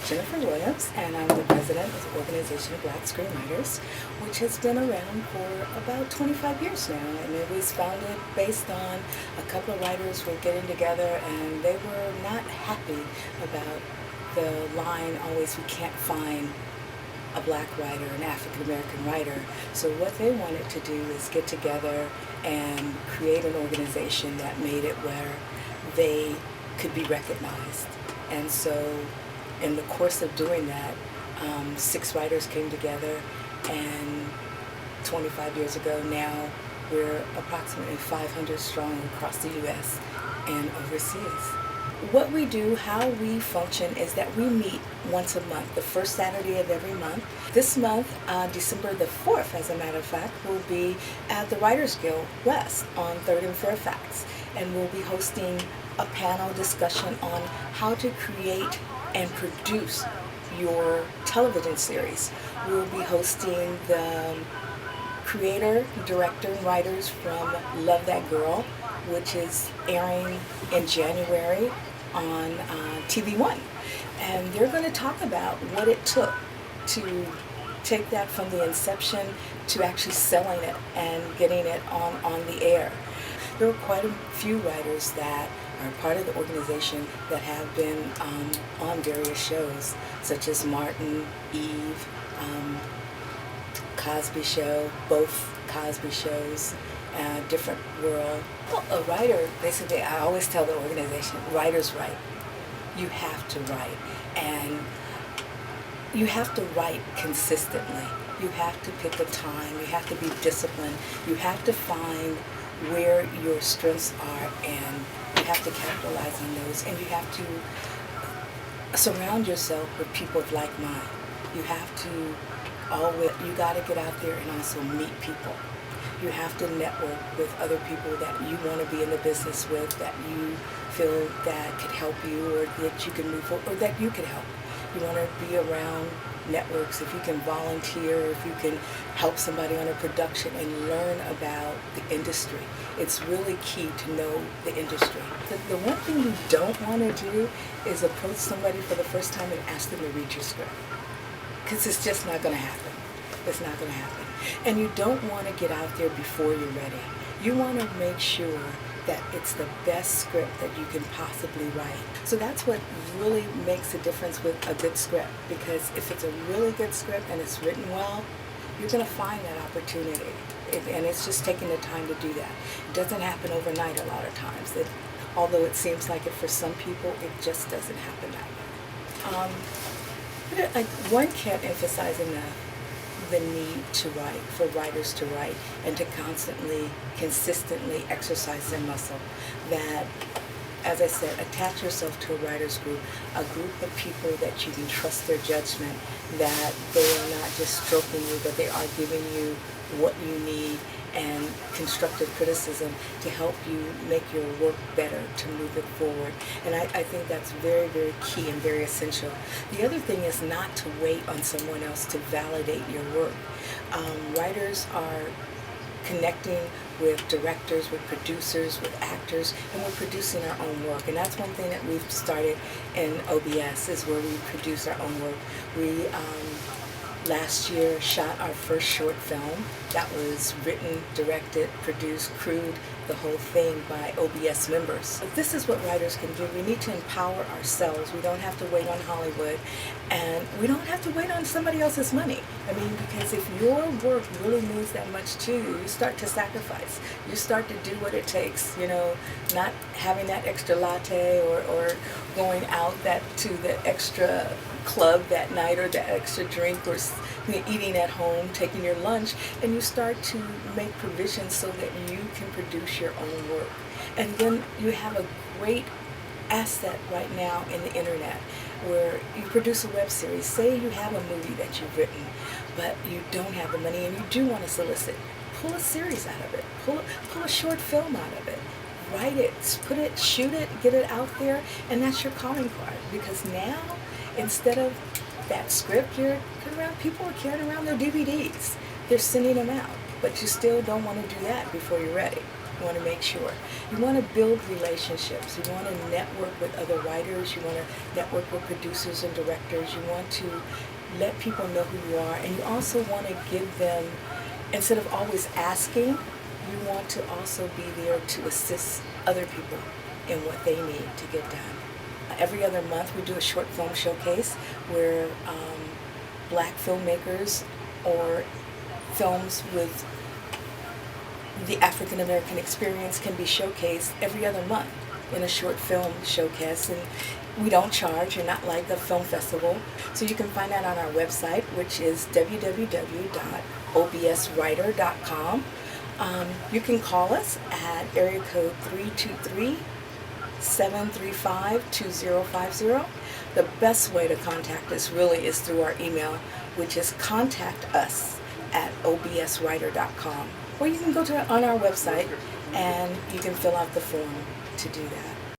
Jennifer Williams, and I'm the president of the Organization of Black Screenwriters, which has been around for about 25 years now. And it was founded based on a couple of writers were getting together, and they were not happy about the line always, we can't find a black writer, an African American writer. So what they wanted to do is get together and create an organization that made it where they could be recognized. And so in the course of doing that, 6 writers came together, and 25 years ago now, we're approximately 500 strong across the U.S. and overseas. What we do, how we function, is that we meet once a month, the first Saturday of every month. This month, December the 4th, as a matter of fact, will be at the Writers Guild West on 3rd and Fairfax. And we'll be hosting a panel discussion on how to create and produce your television series. We'll be hosting the creator, director, and writers from Love That Girl, which is airing in January on TV One. And they're going to talk about what it took to take that from the inception to actually selling it and getting it on the air. There are quite a few writers that are part of the organization that have been on various shows, such as Martin, Eve, Cosby Show, both Cosby shows, Different World. Well, a writer, basically, I always tell the organization, writers write. You have to write, and you have to write consistently. You have to pick a time, you have to be disciplined, you have to find where your strengths are, and you have to capitalize on those, and you have to surround yourself with people of like mind. You have to you got to get out there and also meet people. You have to network with other people that you want to be in the business with, that you feel that could help you, or that you can move forward, or that you can help. You want to be around networks. If you can volunteer, if you can help somebody on a production and learn about the industry. It's really key to know the industry. The one thing you don't want to do is approach somebody for the first time and ask them to read your script, because it's just not going to happen. It's not going to happen. And you don't want to get out there before you're ready. You want to make sure that it's the best script that you can possibly write. So that's what really makes a difference with a good script, because if it's a really good script and it's written well, you're going to find that opportunity. And it's just taking the time to do that. It doesn't happen overnight a lot of times. Although it seems like it for some people, it just doesn't happen that way. One can't emphasize enough the need to write, for writers to write, and to constantly, consistently exercise their muscle. That, as I said, attach yourself to a writer's group, a group of people that you can trust their judgment, that they are not just stroking you, but they are giving you what you need, and constructive criticism to help you make your work better, to move it forward. And I think that's very, very key and very essential. The other thing is not to wait on someone else to validate your work. Writers are connecting with directors, with producers, with actors, and we're producing our own work. And that's one thing that we've started in OBS, is where we produce our own work. We last year shot our first short film that was written, directed, produced, crewed, the whole thing by OBS members. But this is what writers can do. We need to empower ourselves. We don't have to wait on Hollywood, and we don't have to wait on somebody else's money. I mean, because if your work really means that much to you, you start to sacrifice. You start to do what it takes, not having that extra latte or going out to the extra club that night, or the extra drink, or eating at home, taking your lunch, and you start to make provisions so that you can produce your own work. And then you have a great asset right now in the internet, where you produce a web series. Say you have a movie that you've written, but you don't have the money and you do want to solicit. Pull a series out of it. Pull a short film out of it. Write it, put it, shoot it, get it out there, and that's your calling card. Because now, instead of that script, people are carrying around their DVDs. They're sending them out, but you still don't want to do that before you're ready. You want to make sure. You want to build relationships. You want to network with other writers. You want to network with producers and directors. You want to let people know who you are. And you also want to give them, instead of always asking, you want to also be there to assist other people in what they need to get done. Every other month we do a short film showcase where Black filmmakers or films with the African American experience can be showcased every other month in a short film showcase. And we don't charge, you're not like the film festival. So you can find that on our website, which is www.obswriter.com. You can call us at area code 323-735-2050. The best way to contact us really is through our email, which is contactus@obswriter.com. Or you can go on our website and you can fill out the form to do that.